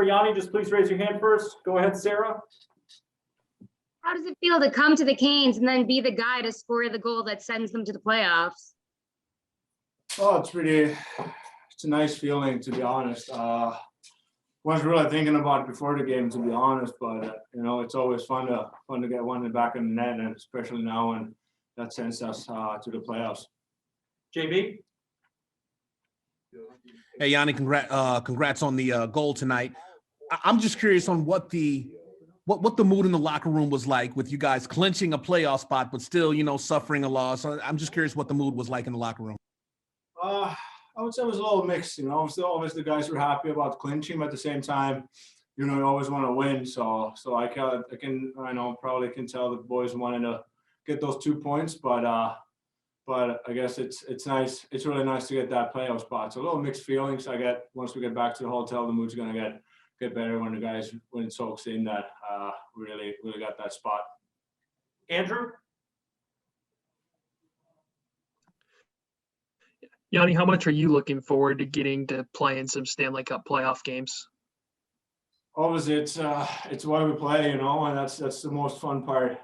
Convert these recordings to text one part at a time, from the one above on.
Yanni, just please raise your hand first. Go ahead, Sarah. How does it feel to come to the Canes and then be the guy to score the goal that sends them to the playoffs? Oh, it's a nice feeling, to be honest. Wasn't really thinking about it before the game, to be honest, but it's always fun to get one in the back of the net, and especially now when that sends us to the playoffs. JB. Hey, Yanni, congrats on the goal tonight. I'm just curious on what the mood in the locker room was like with you guys clinching a playoff spot, but still, suffering a loss. I'm just curious what the mood was like in the locker room. I would say it was a little mixed. Obviously the guys were happy about clinching, but at the same time, you always want to win. So I probably can tell the boys wanted to get those 2 points, but I guess it's nice. It's really nice to get that playoff spot. So a little mixed feelings. Once we get back to the hotel, the mood's going to get better when it soaks in that really got that spot. Andrew. Yanni, how much are you looking forward to getting to play in some Stanley Cup playoff games? Obviously, it's why we play, and that's the most fun part,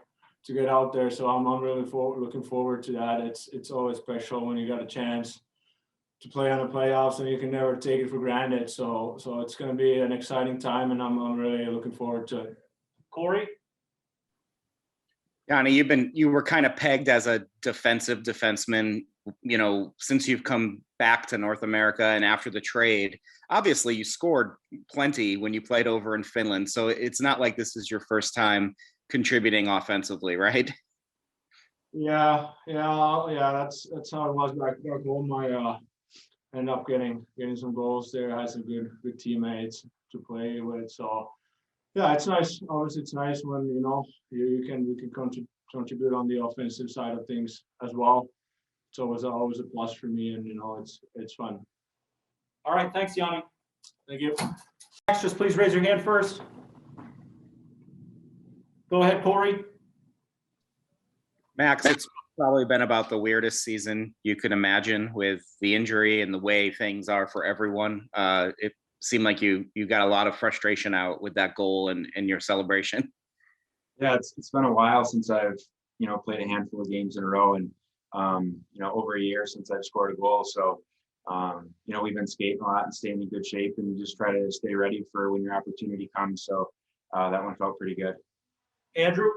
to get out there. So I'm really looking forward to that. It's always special when you got a chance to play on the playoffs, and you can never take it for granted. So it's going to be an exciting time, and I'm really looking forward to it. Corey. Yanni, you were kind of pegged as a defensive defenseman, since you've come back to North America and after the trade. Obviously, you scored plenty when you played over in Finland, so it's not like this is your first time contributing offensively, right? Yeah. That's how it was back home. I ended up getting some goals there. I had some good teammates to play with. So yeah, it's nice. Obviously, it's nice when you can contribute on the offensive side of things as well. It's always a plus for me, and it's fun. All right, thanks, Yanni. Thank you. Max, just please raise your hand first. Go ahead, Corey. Max, it's probably been about the weirdest season you could imagine, with the injury and the way things are for everyone. It seemed like you got a lot of frustration out with that goal and your celebration. Yeah, it's been a while since I've played a handful of games in a row, and over a year since I've scored a goal. So we've been skating a lot and staying in good shape, and you just try to stay ready for when your opportunity comes. So that one felt pretty good. Andrew.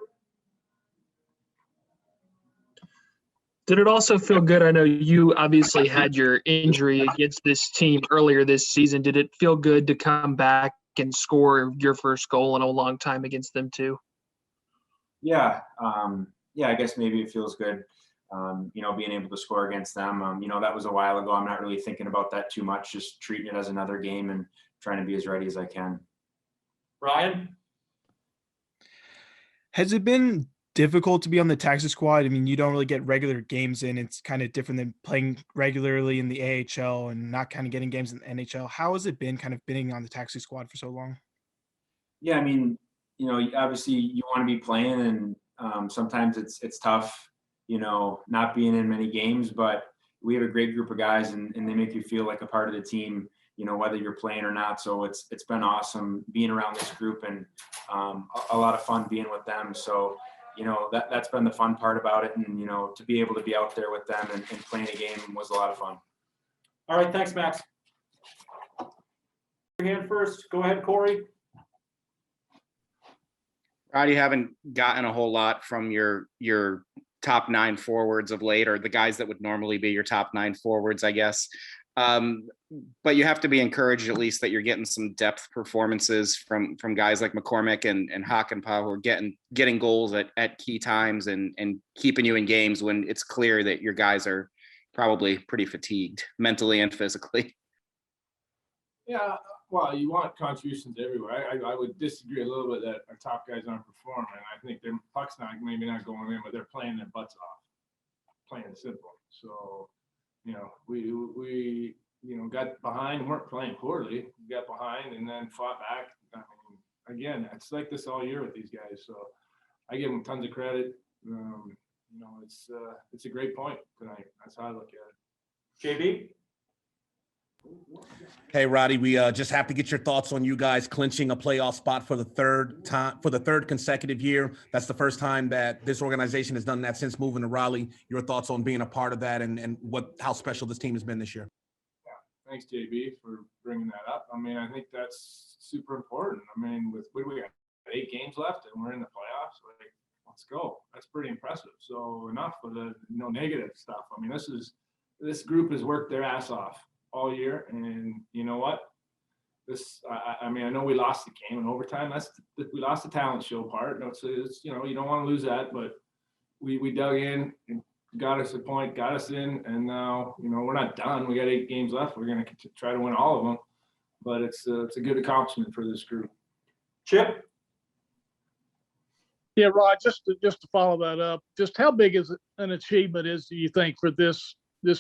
Did it also feel good? I know you obviously had your injury against this team earlier this season. Did it feel good to come back and score your first goal in a long time against them too? Yeah. I guess maybe it feels good, being able to score against them. That was a while ago. I'm not really thinking about that too much, just treating it as another game and trying to be as ready as I can. Ryan. Has it been difficult to be on the taxi squad? I mean, you don't really get regular games in. It's kind of different than playing regularly in the AHL and not kind of getting games in the NHL. How has it been kind of being on the taxi squad for so long? Yeah, I mean, obviously you want to be playing, and sometimes it's tough, not being in many games, but we have a great group of guys, and they make you feel like a part of the team, whether you're playing or not. So it's been awesome being around this group, and a lot of fun being with them. So, that's been the fun part about it. And, to be able to be out there with them and playing a game was a lot of fun. All right, thanks, Max. Your hand first. Go ahead, Corey. Rod, you haven't gotten a whole lot from your top 9 forwards of late, or the guys that would normally be your top 9 forwards, I guess. But you have to be encouraged at least that you're getting some depth performances from guys like McCormick and Hakanpaa, who are getting goals at key times and keeping you in games when it's clear that your guys are probably pretty fatigued mentally and physically. Yeah, well, you want contributions everywhere. I would disagree a little bit that our top guys aren't performing. I think their puck's maybe not going in, but they're playing their butts off, plain and simple. So, we got behind, weren't playing poorly. We got behind and then fought back. I mean, again, it's like this all year with these guys. So I give them tons of credit. It's a great point tonight. That's how I look at it. JB. Hey, Roddy, we just have to get your thoughts on you guys clinching a playoff spot for the third consecutive year. That's the first time that this organization has done that since moving to Raleigh. Your thoughts on being a part of that and how special this team has been this year. Thanks, JB, for bringing that up. I mean, I think that's super important. I mean, what do we got? 8 games left, and we're in the playoffs. Like, let's go. That's pretty impressive. So enough of the negative stuff. I mean, this group has worked their ass off all year, and you know what? I mean, I know we lost the game in overtime. We lost the talent show part. It's you don't want to lose that, but we dug in and got us a point, got us in, and now we're not done. We got 8 games left. We're going to try to win all of them, but it's a good accomplishment for this group. Chip? Yeah, Rod, just to follow that up, just how big is an achievement do you think for this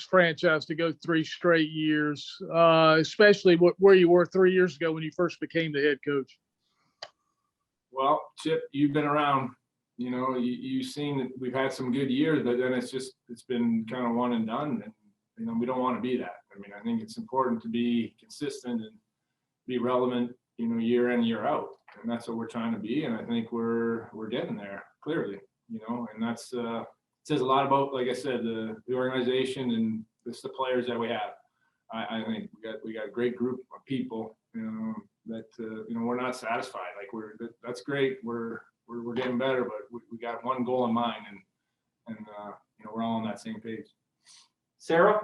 franchise to go 3 straight years, especially where you were 3 years ago when you first became the head coach? Well, Chip, you've been around. You've seen that we've had some good years, but then it's been kind of one and done, and we don't want to be that. I mean, I think it's important to be consistent and be relevant, year in, year out, and that's what we're trying to be. And I think we're getting there clearly, and that's says a lot about, like I said, the organization and the players that we have. I think we got a great group of people, that we're not satisfied. Like that's great. We're getting better, but we got one goal in mind, and we're all on that same page. Sarah?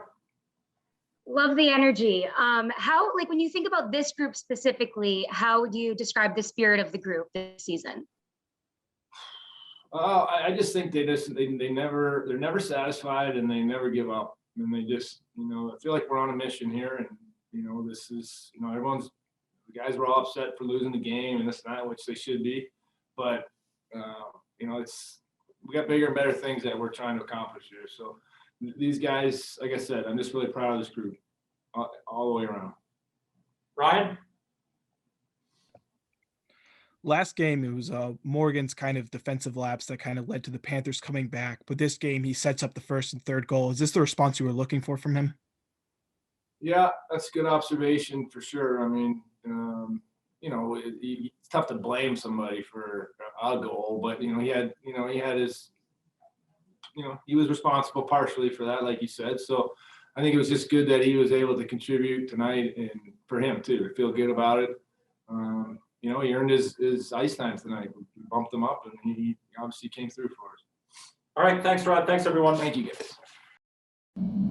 Love the energy. How, like, when you think about this group specifically, how would you describe the spirit of the group this season? I just think they're never satisfied, and they never give up, and they just I feel like we're on a mission here, and this is the guys were all upset for losing the game and this and that, which they should be, but we got bigger and better things that we're trying to accomplish here. So these guys, like I said, I'm just really proud of this group all the way around. Ryan? Last game, it was Morgan's kind of defensive lapse that kind of led to the Panthers coming back. But this game, he sets up the first and third goal. Is this the response you were looking for from him? Yeah, that's a good observation for sure. I mean, it's tough to blame somebody for a goal, but he had his, he was responsible partially for that, like you said. So I think it was just good that he was able to contribute tonight, and for him too, to feel good about it. He earned his ice time tonight. We bumped him up, and he obviously came through for us. All right. Thanks, Rod. Thanks, everyone. Thank you, guys.